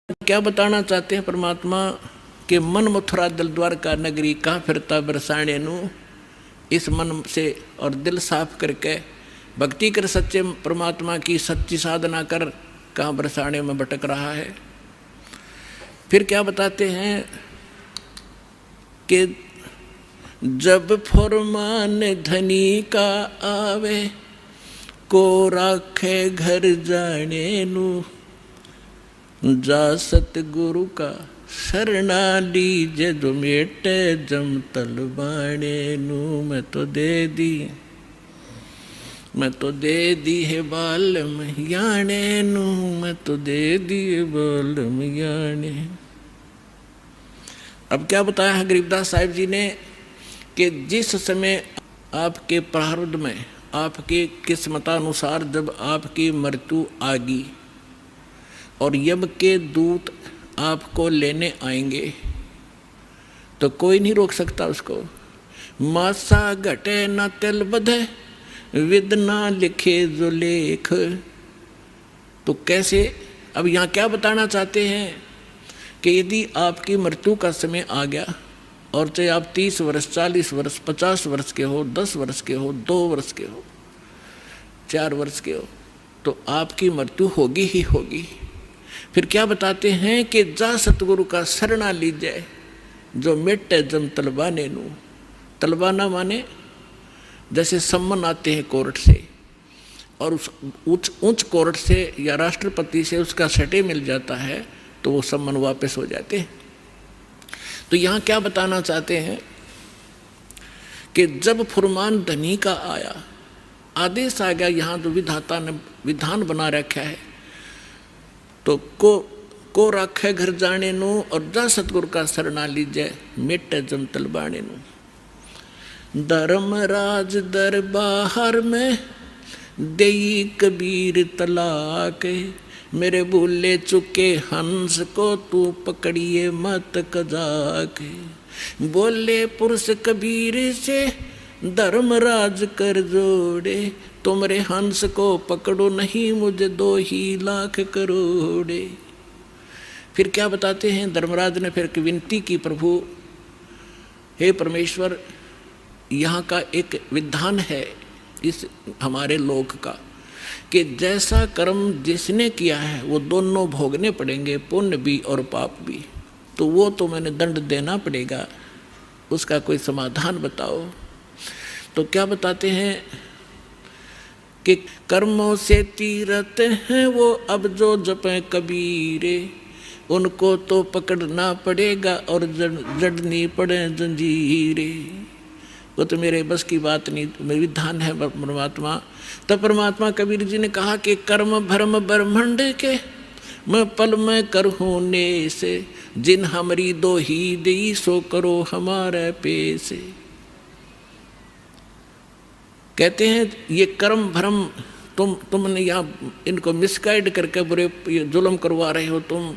क्या बताना चाहते हैं परमात्मा के मन मथुरा दिल द्वारका नगरी कहाँ फिरता बरसाने नू। इस मन से और दिल साफ करके भक्ति कर सच्चे परमात्मा की सच्ची साधना कर कहाँ बरसाने में भटक रहा है। फिर क्या बताते हैं कि जब फरमान धनी का आवे को राखे घर जाने नू। जा सतगुरु का शरणा लीजे जो मेटे जम तलबाने नू। मैं तो दे दी है बालम याने नू। मैं तो दे दी है बालम याने। अब क्या बताया है गरीबदास साहिब जी ने कि जिस समय आपके प्रारब्ध में आपके किस्मतानुसार जब आपकी मृत्यु आ गई और यम के दूत आपको लेने आएंगे तो कोई नहीं रोक सकता उसको। मासा घटे न तिल बधे विद ना लिखे जो लेख। तो कैसे, अब यहाँ क्या बताना चाहते हैं कि यदि आपकी मृत्यु का समय आ गया और चाहे आप 30 वर्ष 40 वर्ष 50 वर्ष के हो, 10 वर्ष के हो, 2 वर्ष के हो, 4 वर्ष के हो, तो आपकी मृत्यु होगी ही होगी। फिर क्या बताते हैं कि जा सतगुरु का शरणा लीजिए जो मिटे जम तलबाने नू। तलबाना माने जैसे सम्मन आते हैं कोर्ट से और उस उच्च कोर्ट से या राष्ट्रपति से उसका सटे मिल जाता है तो वो सम्मन वापस हो जाते हैं। तो यहाँ क्या बताना चाहते हैं कि जब फुरमान धनी का आया, आदेश आ गया, यहाँ जो विधाता ने विधान बना रखा है तो को रखे घर जाने नू और जा सतगुरु का शरणा लीजिए मिटे जम तलबाने नू। धर्मराज दरबार में देई कबीर तलाक। मेरे भूले चुके हंस को तू पकड़िए मत कजाक। बोले पुरुष कबीर से धर्मराज कर जोड़े। तुमरे हंस को पकड़ो नहीं मुझे 2 ही लाख करोड़े। फिर क्या बताते हैं धर्मराज ने फिर विनती की, प्रभु हे परमेश्वर, यहाँ का एक विधान है इस हमारे लोक का कि जैसा कर्म जिसने किया है वो दोनों भोगने पड़ेंगे, पुण्य भी और पाप भी। तो वो तो मैंने दंड देना पड़ेगा, उसका कोई समाधान बताओ। तो क्या बताते हैं कि कर्मों से तीरथ हैं वो अब जो जपे कबीरे। उनको तो पकड़ना पड़ेगा और जड़नी पड़े जंजीरे। वो तो मेरे बस की बात नहीं, मेरे विधान है परमात्मा। तब परमात्मा कबीर जी ने कहा कि कर्म भरम ब्रह्मंड के मैं पल में करहूँ ने से। जिन हमरी 2 ही दी सो करो हमारे पेसे। कहते हैं ये कर्म भ्रम तुमने यहाँ इनको मिसगाइड करके बुरे ये जुल्म करवा रहे हो तुम।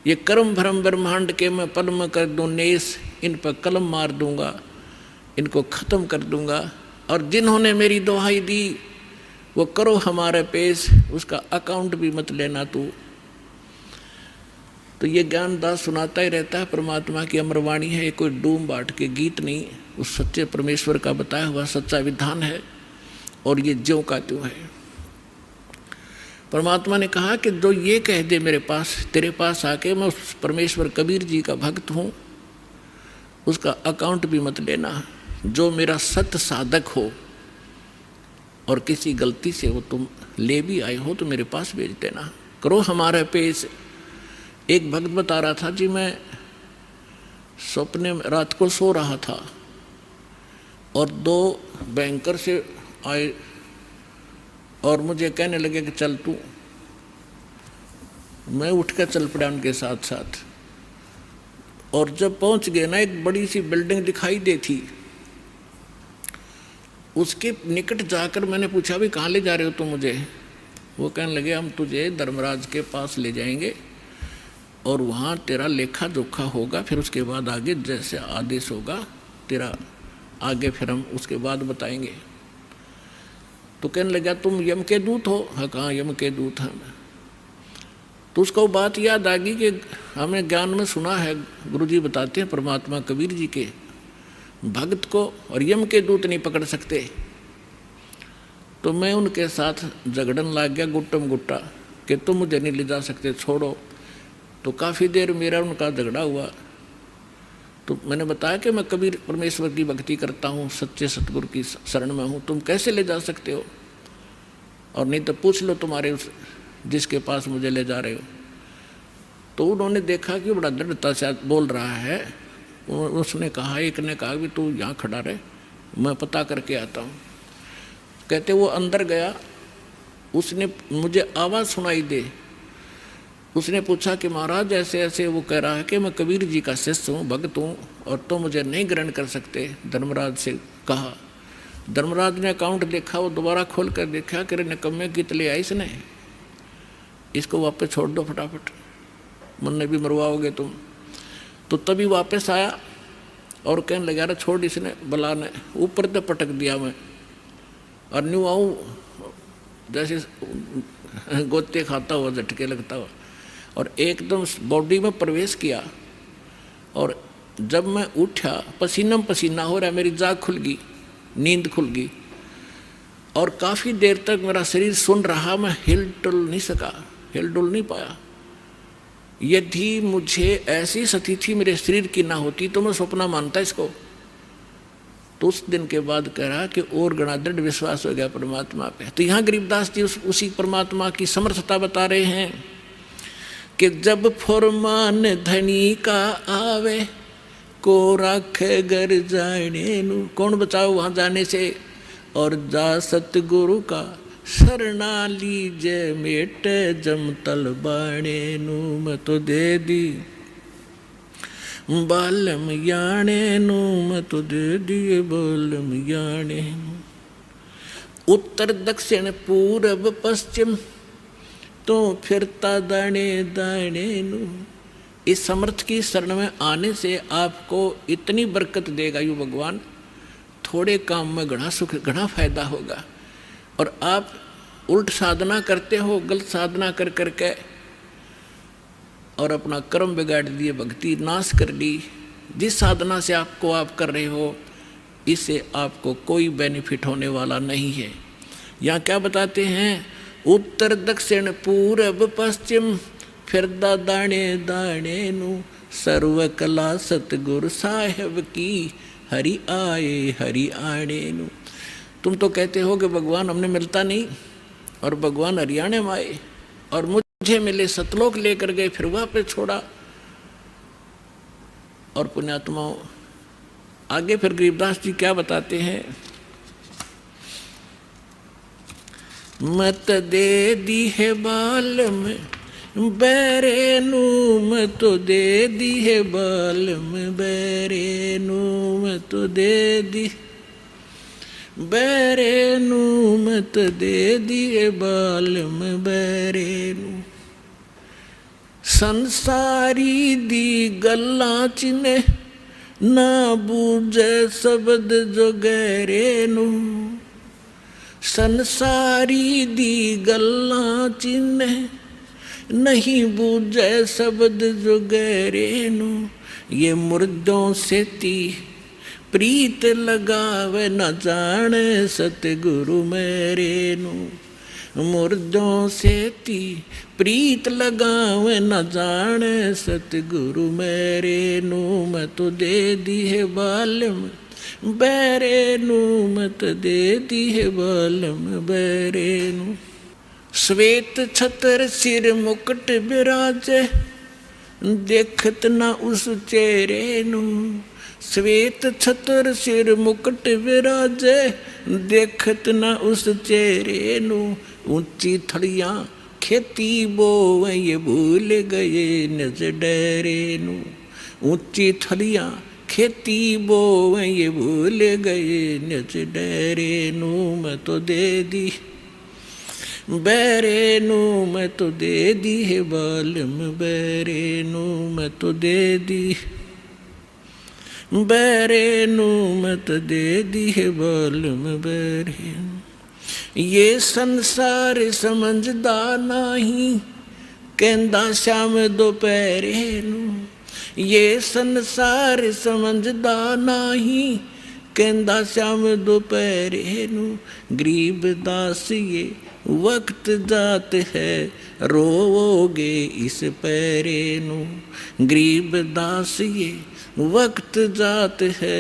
ये कर्म भ्रम ब्रह्मांड के मैं पल में कर दूँ नेस, इन पर कलम मार दूंगा, इनको ख़त्म कर दूंगा। और जिन्होंने मेरी दुहाई दी वो करो हमारे पेश, उसका अकाउंट भी मत लेना तू। तो ये ज्ञानदास सुनाता ही रहता है, परमात्मा की अमरवाणी है, कोई डूम बाट के गीत नहीं, उस सच्चे परमेश्वर का बताया हुआ सच्चा विधान है और ये ज्यों का त्यों है। परमात्मा ने कहा कि जो ये कह दे मेरे पास, तेरे पास आके मैं उस परमेश्वर कबीर जी का भक्त हूँ, उसका अकाउंट भी मत लेना। जो मेरा सत्य साधक हो और किसी गलती से वो तुम ले भी आए हो तो मेरे पास भेज देना, करो हमारे पेश। एक भक्त बता रहा था जी, मैं सपने में रात को सो रहा था और 2 बैंकर से आए और मुझे कहने लगे कि चल तू। मैं उठ कर चल पड़ा उनके साथ साथ और जब पहुंच गए ना, एक बड़ी सी बिल्डिंग दिखाई दी थी। उसके निकट जाकर मैंने पूछा भी कहाँ ले जा रहे हो तुम मुझे। वो कहने लगे हम तुझे धर्मराज के पास ले जाएंगे और वहाँ तेरा लेखा जोखा होगा, फिर उसके बाद आगे जैसे आदेश होगा तेरा आगे फिर हम उसके बाद बताएंगे। तो कहने लगा तुम यम के दूत हो? हाँ, कहाँ यम के दूत हैं। तो उसको बात याद आ गई कि हमें ज्ञान में सुना है, गुरुजी बताते हैं परमात्मा कबीर जी के, भक्त को और यम के दूत नहीं पकड़ सकते। तो मैं उनके साथ झगड़न लग गया गुट्टम गुट्टा कि तुम मुझे नहीं ले जा सकते, छोड़ो। तो काफ़ी देर मेरा उनका झगड़ा हुआ। तो मैंने बताया कि मैं कबीर परमेश्वर की भक्ति करता हूँ, सच्चे सतगुरु की शरण में हूँ, तुम कैसे ले जा सकते हो, और नहीं तो पूछ लो तुम्हारे उस जिसके पास मुझे ले जा रहे हो। तो उन्होंने देखा कि बड़ा दृढ़ता से बोल रहा है। उसने कहा, एक ने कहा कि तू यहाँ खड़ा रहे, मैं पता करके आता हूँ। कहते वो अंदर गया, उसने मुझे आवाज़ सुनाई दे। उसने पूछा कि महाराज ऐसे ऐसे, वो कह रहा है कि मैं कबीर जी का शिष्य हूँ, भक्त हूँ, और तो मुझे नहीं ग्रहण कर सकते। धर्मराज से कहा। धर्मराज ने अकाउंट देखा, वो दोबारा खोल कर देखा कि निकम्मे की तले आई इसने, इसको वापस छोड़ दो फटाफट, मुन्ने भी मरवाओगे तुम। तो तभी वापस आया और कहने लगा, अरे छोड़, इसने बला ने ऊपर तो पटक दिया मैं, और न्यू आऊँ जैसे गोते खाता हुआ, झटके लगता हुआ, और एकदम बॉडी में प्रवेश किया। और जब मैं उठा, पसीना पसीना हो रहा, मेरी जाग खुल गई, नींद खुल गई, और काफ़ी देर तक मेरा शरीर सुन रहा, मैं हिल डुल नहीं सका, हिल डुल नहीं पाया। यदि मुझे ऐसी स्थिति मेरे शरीर की ना होती तो मैं सपना मानता इसको। तो उस दिन के बाद कह रहा कि और गणा दृढ़ विश्वास हो गया परमात्मा पे। तो यहाँ गरीबदास जी उसी परमात्मा की समर्थता बता रहे हैं कि जब फरमान धनी का आवे, को राखे घर जाने नू, कौन बचाओ वहाँ जाने से, और जा सतगुरु का शरणा लीजे, मेट जमतल बाणे नू, मैं तो दे दी बालम याणे नू, मैं तो दे दिए बालम याणे नू। उत्तर दक्षिण पूरब पश्चिम तो फिरता दाने दाने नू। इस समर्थ की शरण में आने से आपको इतनी बरकत देगा यू भगवान, थोड़े काम में घना सुख, घना फायदा होगा। और आप उल्ट साधना करते हो, गलत साधना कर करके, और अपना कर्म बिगाड़ दिए, भक्ति नाश कर ली। जिस साधना से आप कर रहे हो, इससे आपको कोई बेनिफिट होने वाला नहीं है। यहाँ क्या बताते हैं, उत्तर दक्षिण पूरब पश्चिम फिरदा दाने दाने नू, सर्व कला सतगुरु साहेब की, हरि आए हरि आने नू। तुम तो कहते हो कि भगवान हमने मिलता नहीं, और भगवान हरियाणे में आए और मुझे मिले, सतलोक लेकर गए, फिर वहाँ पे छोड़ा। और पुण्यात्माओं, आगे फिर गरीबदास जी क्या बताते हैं, मत दे दी है बाल में बैरे नू, मैं तो दे दी है बाल में बैरे नू, मैं तो दे दी बैरे नू, मैं तो दे दी है बाल में बैरे नू। संसारी दी गल्ला चिने, ना बूझे शब्द जो गहरे नू। संसारी दी गल्ला चिन्ह, नहीं बूझे शब्द जो गहरे नू। ये मुर्दों से ती प्रीत लगावे, न जाने सतगुरु मेरे नू। मुर्दों से ती प्रीत लगावे, न जाने सतगुरु मेरे नू। मैं तो दे दी है बालम बैरे नू, मत दे दी है बालम बैरे नू। श्वेत छतर सिर मुकुट बिराजे, देखत ना उस चेहरे नू। श्वेत छतर सिर मुकुट विराजे, देखत ना उस चेहरे नू। ऊंची थड़ियाँ खेती बोवे, ये भूल गए निज डेरे नू। ऊंची थड़ियाँ खेती बोवे, ये भूल गए निज डेरे नू। मैं तो दे दी बैरे नू, मैं तो दे दी है बालम बैरे नू। मैं तो दे दी बैरे नू, मैं तो दे दी है बालम बैरे। ये संसार समझदा नहीं, कहंदा श्याम दोपहरे नू, ये संसार समझदा नाही। कहंदा श्याम दोपहरे नू, गरीब दास ये वक्त जात है, रोवोगे इस पैरे नू। गरीब दास ये वक्त जात है,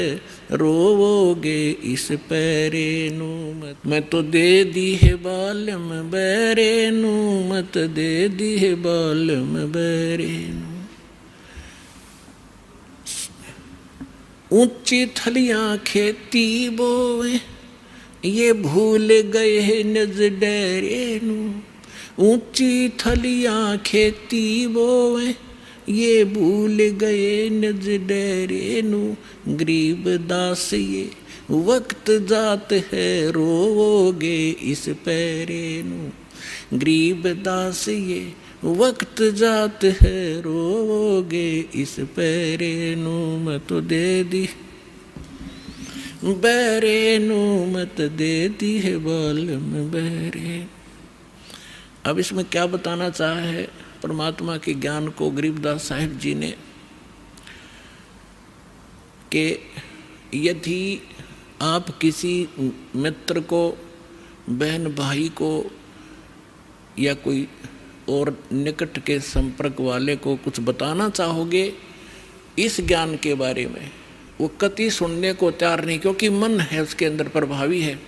रोवोगे इस पैरे नू। मैं तो दे दी है बालम बैरे नू, मत दे दी है बालम बैरे नू। ऊंची थलियां खेती बोए, ये भूल गए हैं नज डेरे नू। ऊंची थलियां खेती बोए, ये भूल गए नज डेरे नू। गरीब दास ये वक्त जात है, रोवोगे इस पैरे नू। गरीब दास ये वक्त जात है, रोवोगे इस पैरे नू। मैं तो दे दी बैरे नू, मत दे दी है बालम बैरे। अब इसमें क्या बताना चाहा है परमात्मा के ज्ञान को गरीबदास साहिब जी ने, कि यदि आप किसी मित्र को, बहन भाई को, या कोई और निकट के संपर्क वाले को कुछ बताना चाहोगे इस ज्ञान के बारे में, वो कति सुनने को तैयार नहीं, क्योंकि मन है उसके अंदर प्रभावी है,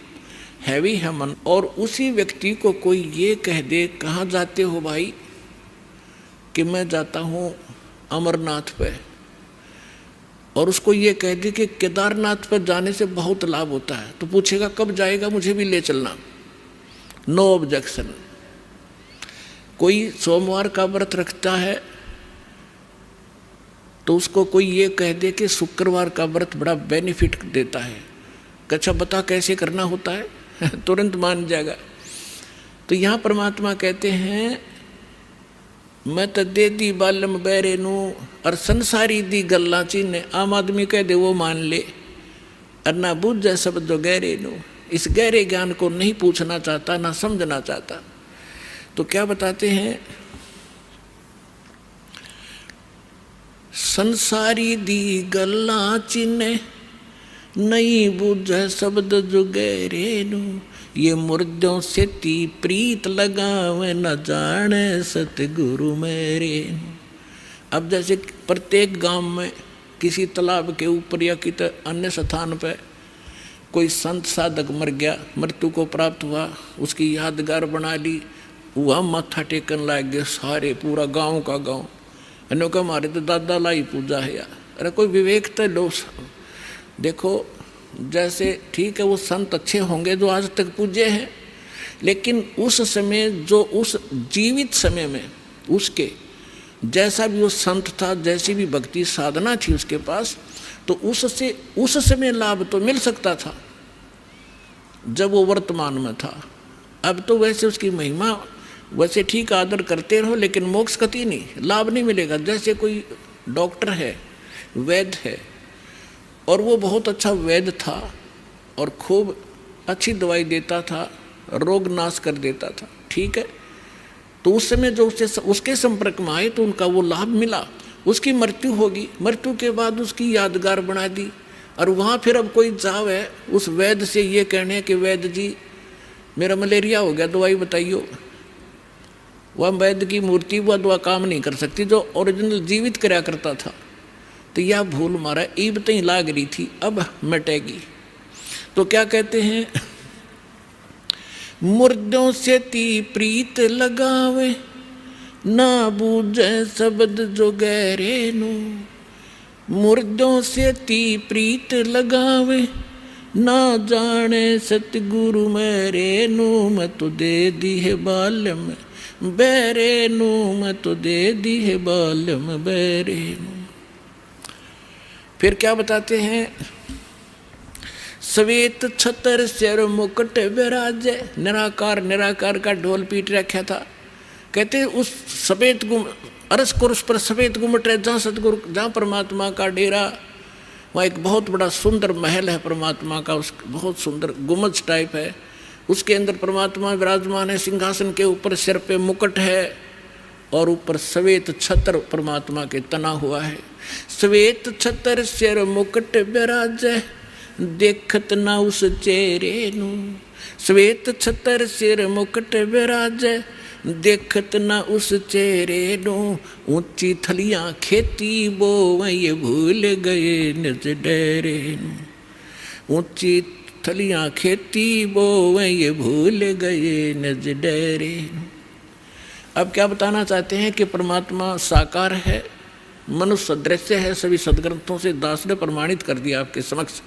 हैवी है मन। और उसी व्यक्ति को कोई ये कह दे, कहाँ जाते हो भाई, कि मैं जाता हूँ अमरनाथ पे, और उसको ये कह दे कि केदारनाथ पर जाने से बहुत लाभ होता है, तो पूछेगा कब जाएगा, मुझे भी ले चलना। No objection. कोई सोमवार का व्रत रखता है तो उसको कोई ये कह दे कि शुक्रवार का व्रत बड़ा बेनिफिट देता है, अच्छा बता कैसे करना होता है, तुरंत मान जाएगा। तो यहाँ परमात्मा कहते हैं मैं तो दे दी बालम बैरे नू, और संसारी दी गल्ला चीने। आम आदमी कह दे वो मान ले, और ना बुझ जाए शब्द जो गहरे नू। इस गहरे ज्ञान को नहीं पूछना चाहता, ना समझना चाहता। तो क्या बताते हैं, संसारी दी गल्ला चिन्ह नहीं बुझे शब्द जो गहरे नू। ये मुर्दों से ती प्रीत लगावे, न जाने सतगुरु मेरे। अब जैसे प्रत्येक गांव में किसी तालाब के ऊपर या किसी अन्य स्थान पर कोई संत साधक मर गया, मृत्यु को प्राप्त हुआ, उसकी यादगार बना ली, वह माथा टेकन लग गए सारे, पूरा गांव का गांव। इन्हों का हमारे तो दादा लाई पूजा है यार। अरे कोई विवेक तो लो। देखो जैसे ठीक है वो संत अच्छे होंगे जो आज तक पूजे हैं, लेकिन उस समय जो उस जीवित समय में उसके जैसा भी वो संत था, जैसी भी भक्ति साधना थी उसके पास, तो उससे उस समय लाभ तो मिल सकता था जब वो वर्तमान में था। अब तो वैसे उसकी महिमा वैसे ठीक आदर करते रहो, लेकिन मोक्ष कति नहीं, लाभ नहीं मिलेगा। जैसे कोई डॉक्टर है, वैद्य है, और वो बहुत अच्छा वैद्य था और खूब अच्छी दवाई देता था, रोग नाश कर देता था, ठीक है। तो उस समय जो उसके संपर्क में आए तो उनका वो लाभ मिला। उसकी मृत्यु होगी, मृत्यु के बाद उसकी यादगार बना दी, और वहाँ फिर अब कोई जावे उस वैद्य से ये कहने कि वैद्य जी मेरा मलेरिया हो गया, दवाई बताइयो। वह वैद्य की मूर्ति वह दवा काम नहीं कर सकती जो ओरिजिनल जीवित कराया करता था। तो यह भूल मारा ईब तई लाग रही थी, अब मिटेगी। तो क्या कहते हैं, मुर्दों से ती प्रीत लगावे, ना बूझे शब्द जो गहरे नू। मुर्दों से ती प्रीत लगावे, ना जाने सतगुरु मेरे नू। मैं तो दे दी है बालम बैरे नू, मैं तो दे दी है बालम बैरे नू। फिर क्या बताते हैं, श्वेत छतर सिर मुकुट विराजे। निराकार निराकार का ढोल पीट रखा था। कहते उस सफेद अरस कुर्स पर सफेद गुमट है, जहाँ सतगुरु, जहाँ परमात्मा का डेरा, वहाँ एक बहुत बड़ा सुंदर महल है परमात्मा का, उस बहुत सुंदर गुमज टाइप है। उसके अंदर परमात्मा विराजमान है, सिंहासन के ऊपर सिर पे मुकुट है, और ऊपर श्वेत छत्र परमात्मा के तना हुआ है। श्वेत छत्र सिर मुकुट बिराजे, देखत ना उस चेहरे नू। श्वेत छत्र सिर मुकुट बिराजे, देखत ना उस चेहरे नू। ऊंची थलियां खेती बोवई, भूल गए निज डेरे नू। ऊंची थलियां खेती बोवई, भूल गए निज डेरे नू। अब क्या बताना चाहते हैं कि परमात्मा साकार है, मनुष्य सदृश्य है। सभी सदग्रंथों से दास ने प्रमाणित कर दिया आपके समक्ष।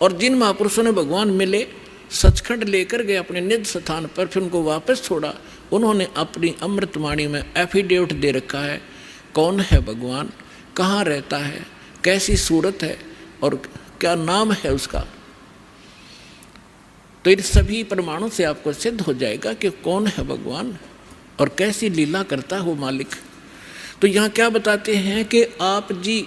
और जिन महापुरुषों ने भगवान मिले, सचखंड लेकर गए अपने निज स्थान पर, फिर उनको वापस छोड़ा, उन्होंने अपनी अमृतवाणी में एफिडेविट दे रखा है कौन है भगवान, कहाँ रहता है, कैसी सूरत है और क्या नाम है उसका। तो इन सभी प्रमाणों से आपको सिद्ध हो जाएगा कि कौन है भगवान और कैसी लीला करता है वो मालिक। तो यहाँ क्या बताते हैं कि आप जी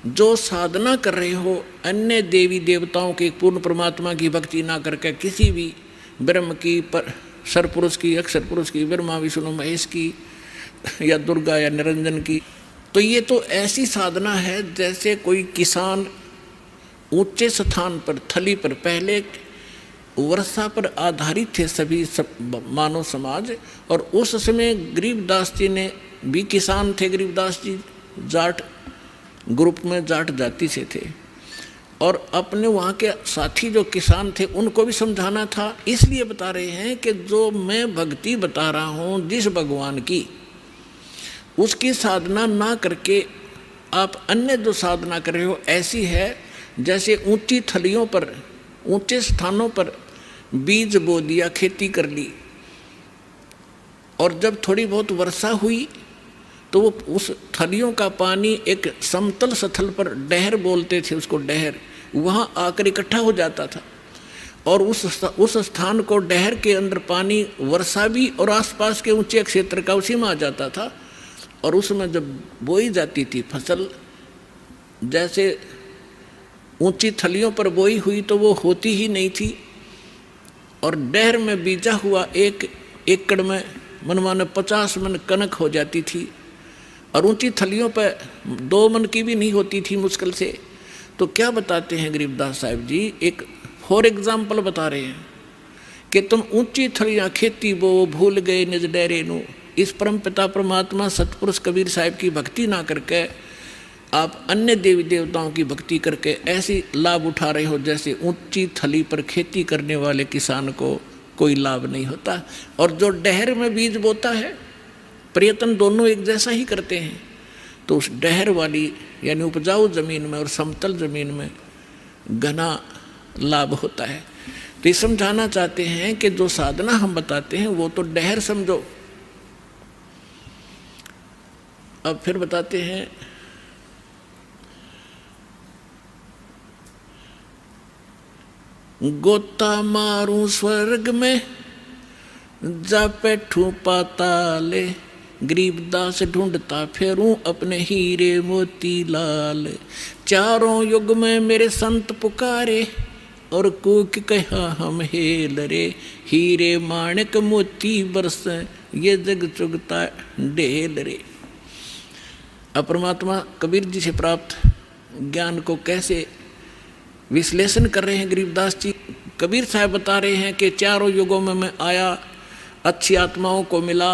जो साधना कर रहे हो, अन्य देवी देवताओं की, पूर्ण परमात्मा की भक्ति ना करके किसी भी ब्रह्म की, पर सरपुरुष की, अक्षर पुरुष की, ब्रह्मा विष्णु महेश की, या दुर्गा या निरंजन की, तो ये तो ऐसी साधना है जैसे कोई किसान ऊंचे स्थान पर, थली पर, पहले वर्षा पर आधारित थे सभी मानव समाज। और उस समय गरीबदास जी ने भी किसान थे। गरीबदास जी जाट ग्रुप में, जाट जाति से थे, और अपने वहाँ के साथी जो किसान थे उनको भी समझाना था। इसलिए बता रहे हैं कि जो मैं भक्ति बता रहा हूँ जिस भगवान की, उसकी साधना ना करके आप अन्य जो साधना कर रहे हो ऐसी है जैसे ऊंची थलियों पर, ऊंचे स्थानों पर बीज बो दिया, खेती कर ली, और जब थोड़ी बहुत वर्षा हुई तो वो उस थलियों का पानी एक समतल स्थल पर, डहर बोलते थे उसको, डहर, वहाँ आकर इकट्ठा हो जाता था। और उस स्थान को, डहर के अंदर पानी वर्षा भी और आसपास के ऊंचे क्षेत्र का उसी में आ जाता था। और उसमें जब बोई जाती थी फसल, जैसे ऊंची थलियों पर बोई हुई तो वो होती ही नहीं थी, और डहर में बीजा हुआ 1 एकड़ में मनमाने 50 मन कनक हो जाती थी, और ऊंची थलियों पर 2 मन की भी नहीं होती थी मुश्किल से। तो क्या बताते हैं गरीबदास साहिब जी, एक फॉर एग्जाम्पल बता रहे हैं कि तुम ऊंची थलियां खेती बो, भूल गए निज डेरे नू। इस परम पिता परमात्मा सतपुरुष कबीर साहिब की भक्ति ना करके आप अन्य देवी देवताओं की भक्ति करके ऐसी लाभ उठा रहे हो जैसे ऊंची थली पर खेती करने वाले किसान को कोई लाभ नहीं होता। और जो डहर में बीज बोता है, प्रयत्न दोनों एक जैसा ही करते हैं, तो उस डहर वाली यानी उपजाऊ जमीन में और समतल जमीन में घना लाभ होता है। तो ये समझाना चाहते हैं कि जो साधना हम बताते हैं वो तो डहर समझो। अब फिर बताते हैं, गोता मारूं स्वर्ग में, जा बैठूं पाताले, गरीबदास ढूंढता फेरूं अपने हीरे मोती लाल। चारों युग में मेरे संत पुकारे, और कूक कहा हम हेल रे, हीरे माणिक मोती बरस, ये जग चुगता ढेल रे। अब परमात्मा कबीर जी से प्राप्त ज्ञान को कैसे विश्लेषण कर रहे हैं गरीबदास जी। कबीर साहब बता रहे हैं कि चारों युगों में मैं आया, अच्छी आत्माओं को मिला,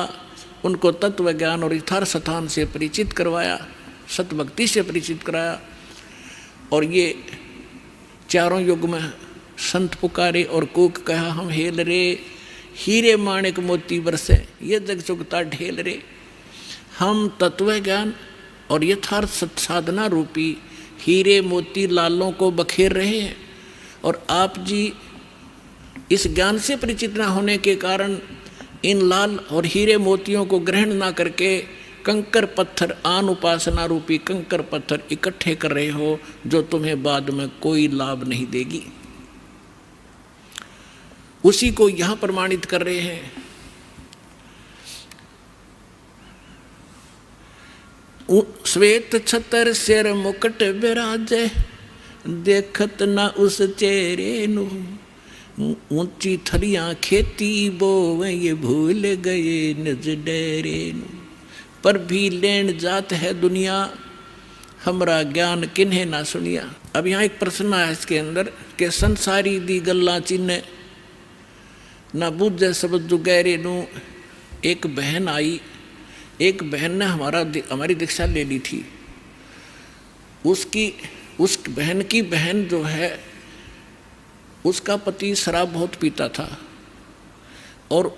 उनको तत्व ज्ञान और यथार्थ स्थान से परिचित करवाया, सतभक्ति से परिचित कराया, और ये चारों युग में संत पुकारे और कूक कहा हम हेल रे, हीरे माणिक मोती बरसे, ये जग चुगता ढेल रे। हम तत्व ज्ञान और यथार्थ साधना रूपी हीरे मोती लालों को बखेर रहे हैं, और आप जी इस ज्ञान से परिचित न होने के कारण इन लाल और हीरे मोतियों को ग्रहण ना करके कंकर पत्थर, आन उपासना रूपी कंकर पत्थर इकट्ठे कर रहे हो, जो तुम्हें बाद में कोई लाभ नहीं देगी। उसी को यहां प्रमाणित कर रहे हैं। श्वेत छतर सिर मुकुट बिराजे, देखत ना उस चेहरे नू। ऊंची थलियां खेती बोवे, ये भूल गए निज डेरे नू। पर भी लेन जात है दुनिया, हमरा ज्ञान किन्हें ना सुनिया। अब यहाँ एक प्रश्न आया इसके अंदर कि संसारी दी गल्ला चिन्ह ना बूझे सबद जो गहरे नू। एक बहन आई, एक बहन ने हमारी दीक्षा ले ली थी। उस बहन की बहन जो है उसका पति शराब बहुत पीता था, और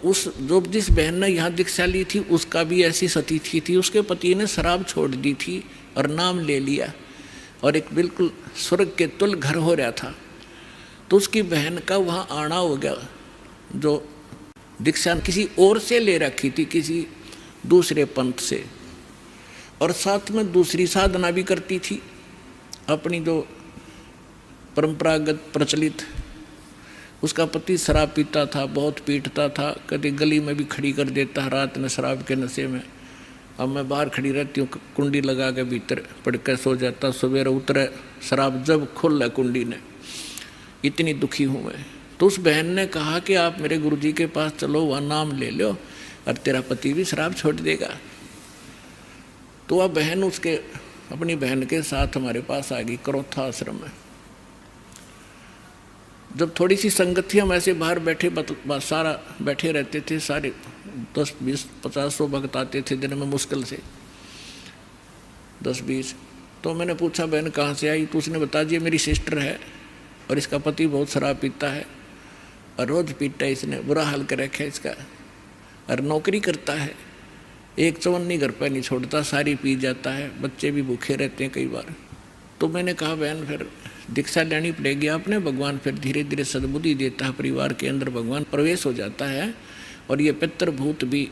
जिस बहन ने यहाँ दीक्षा ली थी उसका भी ऐसी सतीथी थी। उसके पति ने शराब छोड़ दी थी और नाम ले लिया, और एक बिल्कुल स्वर्ग के तुल्य घर हो रहा था। तो उसकी बहन का वहाँ आना हो गया, जो दीक्षा किसी और से ले रखी थी, किसी दूसरे पंथ से, और साथ में दूसरी साधना भी करती थी अपनी जो परंपरागत प्रचलित। उसका पति शराब पीता था, बहुत पीटता था, कभी गली में भी खड़ी कर देता है रात में शराब के नशे में। अब मैं बाहर खड़ी रहती हूँ, कुंडी लगा के भीतर पड़ कर सो जाता, सवेरे उतरे शराब जब खुल है कुंडी ने। इतनी दुखी हूँ मैं। तो उस बहन ने कहा कि आप मेरे गुरुजी के पास चलो, वहाँ नाम ले लो और तेरा पति भी शराब छोड़ देगा। तो वह बहन अपनी बहन के साथ हमारे पास आ गई करोथा आश्रम में। जब थोड़ी सी संगत थी, हम ऐसे बाहर बैठे सारा बैठे रहते थे, सारे 10, 20, 50, 100 भक्त आते थे दिन में मुश्किल से 10, 20। तो मैंने पूछा बहन कहाँ से आई? तो उसने बता दिया मेरी सिस्टर है, और इसका पति बहुत शराब पीता है, और रोज़ पीता है, इसने बुरा हाल कर रखा है इसका, और नौकरी करता है, एक चवन्नी घर पर नहीं छोड़ता, सारी पी जाता है, बच्चे भी भूखे रहते हैं कई बार। तो मैंने कहा बहन फिर दीक्षा लेनी पड़ेगी आपने। भगवान फिर धीरे धीरे सद्बुद्धि देता है, परिवार के अंदर भगवान प्रवेश हो जाता है, और ये पितृभूत भी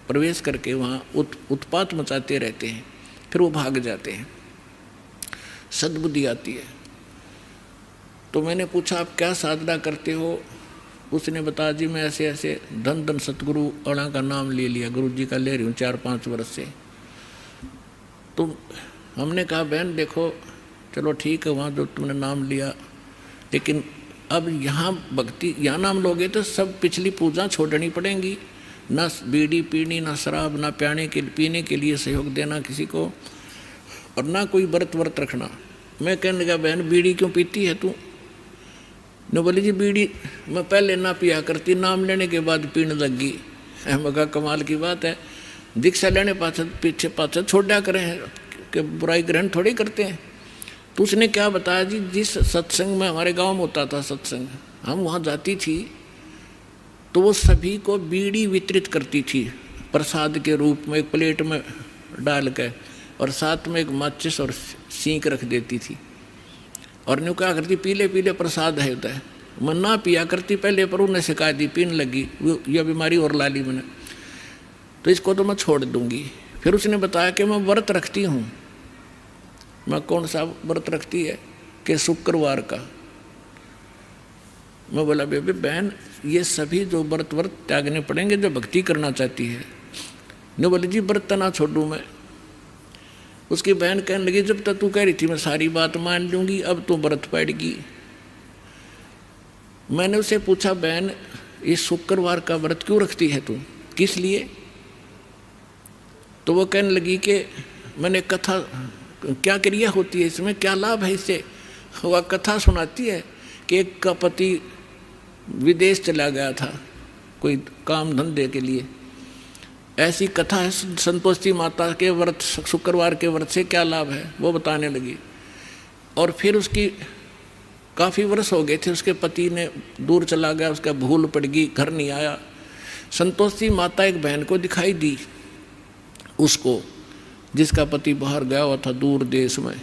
प्रवेश करके वहाँ उत्पात मचाते रहते हैं, फिर वो भाग जाते हैं, सद्बुद्धि आती है। तो मैंने पूछा आप क्या साधना करते हो? उसने बताया जी मैं ऐसे ऐसे धन धन सतगुरु अणा का नाम ले लिया, गुरु जी का ले रही हूँ 4-5 वर्ष से। तो हमने कहा बहन देखो चलो ठीक है, वहाँ जो तुमने नाम लिया, लेकिन अब यहाँ भक्ति, यहाँ नाम लोगे तो सब पिछली पूजा छोड़नी पड़ेंगी, ना बीड़ी पीनी, ना शराब, ना पीने के लिए सहयोग देना किसी को, और ना कोई व्रत रखना। मैं कहने लगा बहन बीड़ी क्यों पीती है तू? न बोली जी बीड़ी मैं पहले ना पिया करती, नाम लेने के बाद पीने लग गई। मगा कमाल की बात है, दीक्षा लेने पीछे पाछे छोड़ा करें कि बुराई ग्रहण थोड़ी करते हैं। तो उसने क्या बताया जी, जिस सत्संग में हमारे गांव में होता था सत्संग, हम वहाँ जाती थी तो वो सभी को बीड़ी वितरित करती थी प्रसाद के रूप में, एक प्लेट में डाल के, और साथ में एक माचिस और सींक रख देती थी, और न्यू क्या करती पीले पीले प्रसाद है होता है। मैं ना पिया करती पहले, पर उन्हें सिखा दी, पीने लगी, यह बीमारी और ला ली मैंने, तो इसको तो मैं छोड़ दूंगी। फिर उसने बताया कि मैं व्रत रखती हूँ। मैं कौन सा व्रत रखती है? कि शुक्रवार का। मैं बोला बेबी बहन ये सभी जो व्रत त्यागने पड़ेंगे जो भक्ति करना चाहती है। ने बोले जी व्रत ना छोड़ूँ मैं। उसकी बहन कहने लगी जब तक तू कह रही थी मैं सारी बात मान लूँगी, अब तो व्रत पड़ेगी। मैंने उसे पूछा बहन इस शुक्रवार का व्रत क्यों रखती है तू, किस लिए? तो वो कहने लगी कि मैंने कथा, क्या क्रिया होती है इसमें, क्या लाभ है इससे? वह कथा सुनाती है कि एक का पति विदेश चला गया था कोई काम धंधे के लिए, ऐसी कथा है संतोषी माता के व्रत, शुक्रवार के व्रत से क्या लाभ है वो बताने लगी। और फिर उसकी काफ़ी वर्ष हो गए थे, उसके पति ने दूर चला गया, उसका भूल पड़ गई, घर नहीं आया। संतोषी माता एक बहन को दिखाई दी उसको, जिसका पति बाहर गया हुआ था दूर देश में,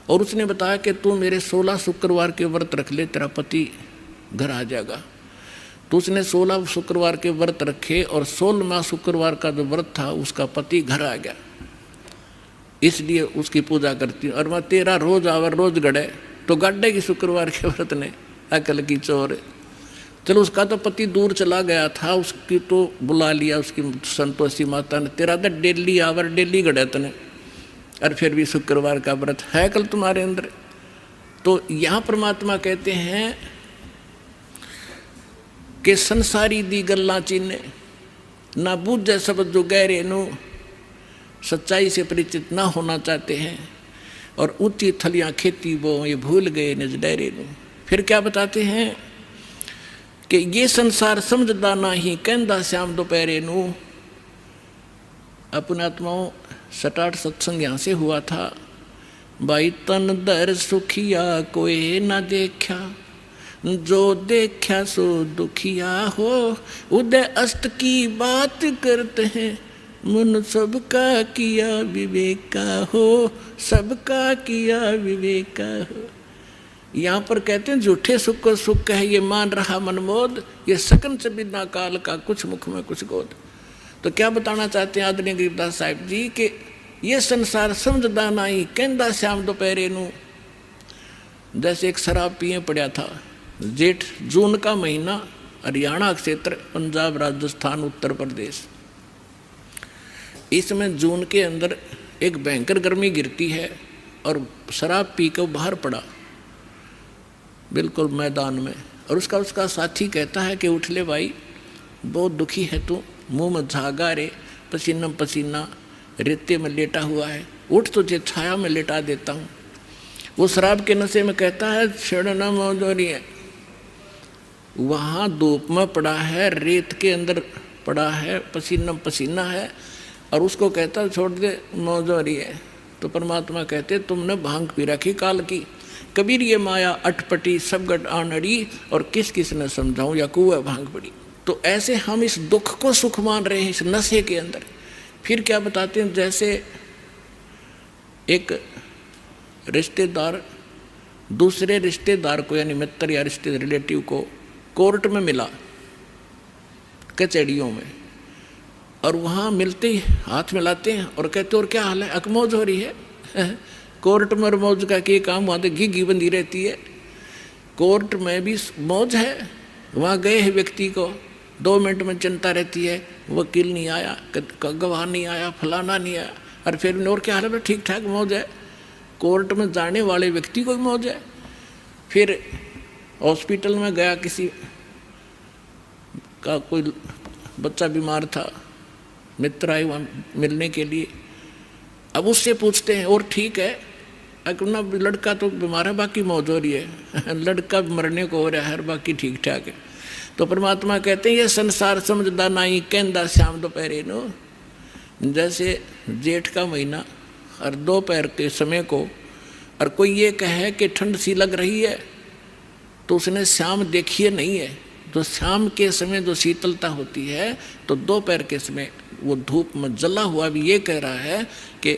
और उसने बताया कि तू मेरे 16 शुक्रवार के व्रत रख ले, तेरा पति घर आ जाएगा। तो उसने 16 शुक्रवार के व्रत रखे, और 16वां शुक्रवार का जो व्रत था उसका पति घर आ गया, इसलिए उसकी पूजा करती हूँ। और मैं 13 रोज आवर रोज गड़े तो गाड्डे की शुक्रवार के व्रत ने अकल की चोर। चलो उसका तो पति दूर चला गया था, उसकी तो बुला लिया उसकी संतोषी माता ने, तेरा तो डेली आवर डेली गड़े तने, और फिर भी शुक्रवार का व्रत है कल तुम्हारे अंदर। तो यहाँ परमात्मा कहते हैं कि संसारी दी गल्ला चिन्ह ना बूझे सब जो गहरे नू, सच्चाई से परिचित ना होना चाहते हैं और ऊंची थलियां खेती वो ये भूल गए निज डेरे नू। फिर क्या बताते हैं कि ये संसार समझदा नहीं कहंदा श्याम दोपहरे नू। अपने आत्माओं सटाट सत्संग यहाँ से हुआ था। भाई तन दर सुखिया कोई ना देखा, जो देखा सो दुखिया हो। उदय अस्त की बात करते हैं, मन सबका किया विवेका हो, सबका किया विवेका हो। यहाँ पर कहते हैं झूठे सुख को सुख है ये मान रहा मनमोद, ये सकन से बिना काल का कुछ मुख में कुछ गोद। तो क्या बताना चाहते हैं आदरणीय गरीबदास साहिब जी कि ये संसार समझदा नहीं कहंदा श्याम दोपहरे नू। जैसे एक शराब पिए पड़ा था, जेठ जून का महीना, हरियाणा क्षेत्र, पंजाब, राजस्थान, उत्तर प्रदेश। इसमें जून के अंदर एक भयंकर गर्मी गिरती है और शराब पी कर बाहर पड़ा बिल्कुल मैदान में। और उसका साथी कहता है कि उठ ले भाई, बहुत दुखी है तू, मुंह में झागा रे, पसीना पसीना, रेते में लेटा हुआ है, उठ तुझे छाया में लेटा देता हूँ। वो शराब के नशे में कहता है छेड़ना मौजूरी है। वहाँ धूप में पड़ा है, रेत के अंदर पड़ा है, पसीना पसीना है, और उसको कहता छोड़ दे मौजूरी है। तो परमात्मा कहते तुमने भांग पी रखी काल की, कबीर ये माया अटपटी सब गट आनड़ी, और किस किस ने समझाऊं या कुएं भांग पड़ी। तो ऐसे हम इस दुख को सुख मान रहे हैं इस नशे के अंदर। फिर क्या बताते हैं, जैसे एक रिश्तेदार दूसरे रिश्तेदार को यानी मित्र या रिश्ते रिलेटिव को कोर्ट में मिला, कचहरियों में, और वहाँ मिलते ही हाथ मिलाते हैं और कहते और क्या हाल है, अकमौज हो रही है। कोर्ट में और मौज का क्या काम, वहाँ तो घी बंधी रहती है। कोर्ट में भी मौज है, वहाँ गए हैं व्यक्ति को 2 मिनट में चिंता रहती है, वकील नहीं आया, गवाह नहीं आया, फलाना नहीं आया, और फिर और क्या हाल है, ठीक ठाक मौज है। कोर्ट में जाने वाले व्यक्ति को भी मौज है। फिर हॉस्पिटल में गया, किसी का कोई बच्चा बीमार था, मित्र आए वहाँ मिलने के लिए। अब उससे पूछते हैं और ठीक है, अपना लड़का तो बीमार है बाकी मौज हो रही है, लड़का मरने को हो रहा है बाकी ठीक ठाक है। तो परमात्मा कहते हैं ये संसार समझदा नहीं कहंदा श्याम दोपहरे नो। जैसे जेठ का महीना और दोपहर के समय को, और कोई ये कहे कि ठंड सी लग रही है, तो उसने शाम देखी नहीं है। तो शाम के समय जो शीतलता होती है, तो दोपहर के समय वो धूप में जला हुआ भी ये कह रहा है कि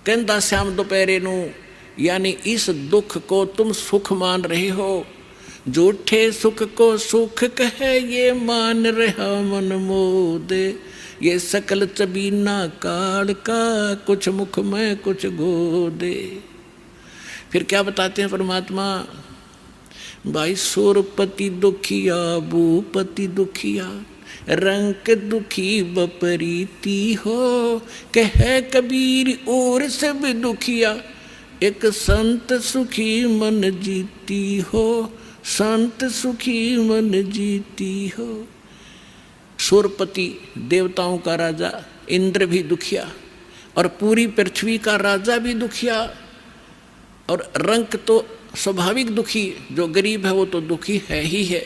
कहंदा श्याम दोपहरे नू, यानी इस दुख को तुम सुख मान रहे हो। झूठे सुख को सुख कहे ये मान रहा मन मोद, ये सकल चबीना काल का कुछ मुख में कुछ गोदे। फिर क्या बताते हैं परमात्मा, भाई सुरपति दुखिया भूपति दुखिया, रंग दुखी बपरीती हो, कह कबीर और सब दुखिया, एक संत सुखी मन जीती हो, संत सुखी मन जीती हो। सुरपति देवताओं का राजा इंद्र भी दुखिया, और पूरी पृथ्वी का राजा भी दुखिया, और रंक तो स्वाभाविक दुखी, जो गरीब है वो तो दुखी है ही है।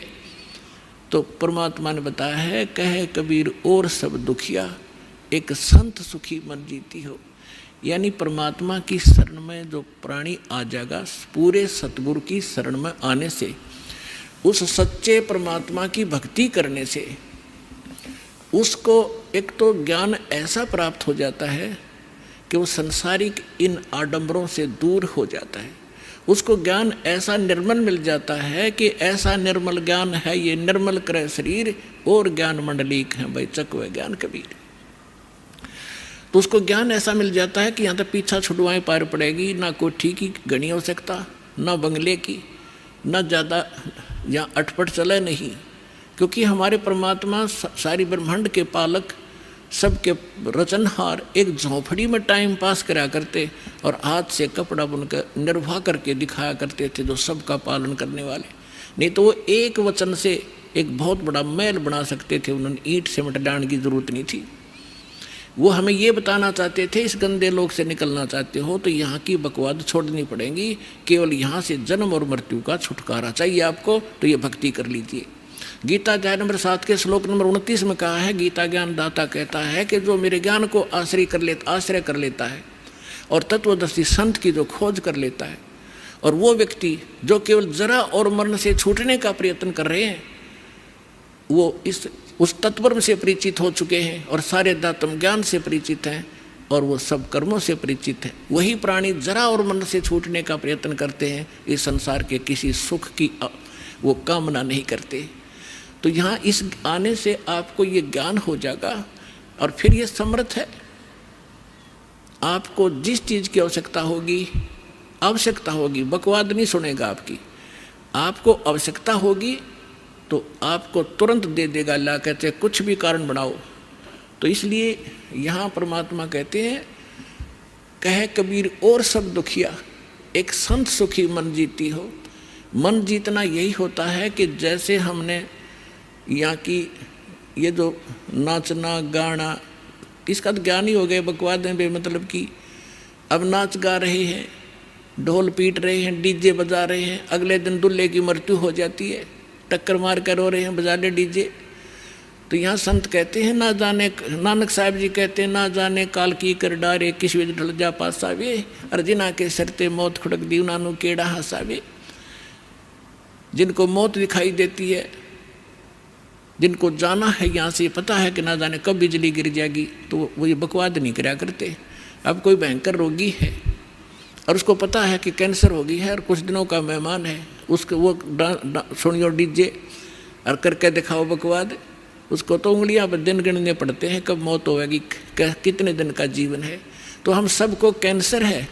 तो परमात्मा ने बताया है, कहे कबीर और सब दुखिया, एक संत सुखी मन जीती हो। यानी परमात्मा की शरण में जो प्राणी आ जाएगा, पूरे सतगुरु की शरण में आने से, उस सच्चे परमात्मा की भक्ति करने से, उसको एक तो ज्ञान ऐसा प्राप्त हो जाता है कि वो संसारिक इन आडंबरों से दूर हो जाता है। उसको ज्ञान ऐसा निर्मल मिल जाता है कि ऐसा निर्मल ज्ञान है ये निर्मल करे शरीर, और ज्ञान मंडलीक है भाई चकवे ज्ञान कबीर। तो उसको ज्ञान ऐसा मिल जाता है कि यहाँ तक पीछा छुड़वाएं पार पड़ेगी, ना कोठी की घनी हो सकता, ना बंगले की, ना ज़्यादा यहाँ अटपट चले नहीं, क्योंकि हमारे परमात्मा सारी ब्रह्मांड के पालक, सबके रचनहार एक झोंपड़ी में टाइम पास करा करते और हाथ से कपड़ा बुनकर निर्वाह करके दिखाया करते थे, जो सबका पालन करने वाले। नहीं तो वो एक वचन से एक बहुत बड़ा महल बना सकते थे, उन्होंने ईंट सीमेंट डालने की जरूरत नहीं थी। वो हमें ये बताना चाहते थे, इस गंदे लोक से निकलना चाहते हो तो यहाँ की बकवाद छोड़नी पड़ेगी, केवल यहाँ से जन्म और मृत्यु का छुटकारा चाहिए आपको, तो ये भक्ति कर लीजिए। गीता अध्याय नंबर 7 के श्लोक नंबर 29 में कहा है, गीता ज्ञान दाता कहता है कि जो मेरे ज्ञान को आश्रय कर लेता है और तत्वदर्शी संत की जो खोज कर लेता है, और वो व्यक्ति जो केवल जरा और मरण से छूटने का प्रयत्न कर रहे हैं, वो उस तत्व से परिचित हो चुके हैं और सारे दातम ज्ञान से परिचित हैं और वो सब कर्मों से परिचित है। वही प्राणी जरा और मरण से छूटने का प्रयत्न करते हैं, इस संसार के किसी सुख की वो कामना नहीं करते। तो यहाँ इस आने से आपको ये ज्ञान हो जाएगा और फिर ये समर्थ है। आपको जिस चीज़ की आवश्यकता होगी, बकवाद नहीं सुनेगा आपकी। आपको आवश्यकता होगी तो आपको तुरंत दे देगा, ला कहते कुछ भी कारण बनाओ। तो इसलिए यहाँ परमात्मा कहते हैं, कहे कबीर और सब दुखिया, एक संत सुखी मन जीती हो। मन जीतना यही होता है कि जैसे हमने यहाँ की ये जो नाचना गाना, इसका तो ज्ञान ही हो गया, बकवाद है बेमतलब की। अब नाच गा रहे हैं, ढोल पीट रहे हैं, डीजे बजा रहे हैं, अगले दिन दूल्हे की मृत्यु हो जाती है, टक्कर मार कर रो रहे हैं, बजा ले डीजे। तो यहाँ संत कहते हैं, ना जाने, नानक साहब जी कहते हैं, ना जाने काल की कर डारे, किस विध ढल जा पासावे, अर्जिना के सरते मौत खुड़क दी उनानू केड़ा हंसावे। जिनको मौत दिखाई देती है, जिनको जाना है यहाँ से, पता है कि ना जाने कब बिजली गिर जाएगी, तो वो ये बकवाद नहीं कराया करते। अब कोई भयंकर रोगी है और उसको पता है कि कैंसर हो गई है और कुछ दिनों का मेहमान है, उसको वो सुनियो डीजे और करके दिखाओ बकवाद। उसको तो उंगलियां पर दिन गिनने पड़ते हैं कब मौत होगी, कितने दिन का जीवन है। तो हम सबको कैंसर है।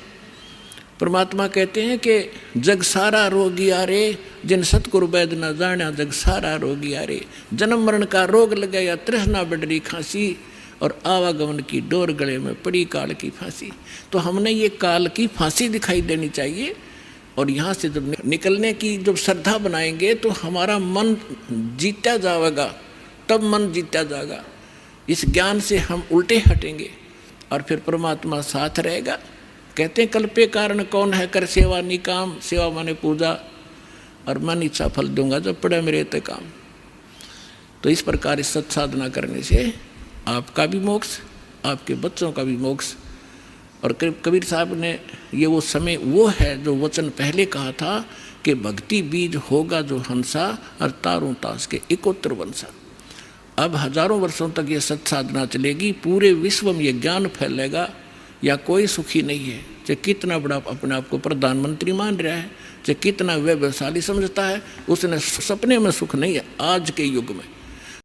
परमात्मा कहते हैं कि जग सारा रोगी आरे, जिन सतगुरु वैद न जाना, जग सारा रोगी आरे। जन्म मरण का रोग लगा या तृष्णा बढ़ी खांसी, और आवागमन की डोर गले में पड़ी काल की फांसी। तो हमने ये काल की फांसी दिखाई देनी चाहिए, और यहाँ से जब निकलने की जब श्रद्धा बनाएंगे तो हमारा मन जीता जाएगा, तब मन जीता जाएगा। इस ज्ञान से हम उल्टे हटेंगे और फिर परमात्मा साथ रहेगा। कहते हैं कल्पे कारण कौन है, कर सेवा निकाम, सेवा माने पूजा, और मन इच्छा फल दूंगा जब पड़े मेरे ते काम। तो इस प्रकार इस सत्साधना करने से आपका भी मोक्ष, आपके बच्चों का भी मोक्ष। और कबीर साहब ने ये वो समय वो है जो वचन पहले कहा था कि भक्ति बीज होगा जो हंसा, और तारों तास के इकोत्र वंशा। अब हजारों वर्षों तक ये सत्साधना चलेगी, पूरे विश्व में ये ज्ञान फैलेगा। या कोई सुखी नहीं है, चाहे कितना बड़ा अपने आप को प्रधानमंत्री मान रहा है, चाहे कितना वैभवशाली समझता है, उसने सपने में सुख नहीं है आज के युग में।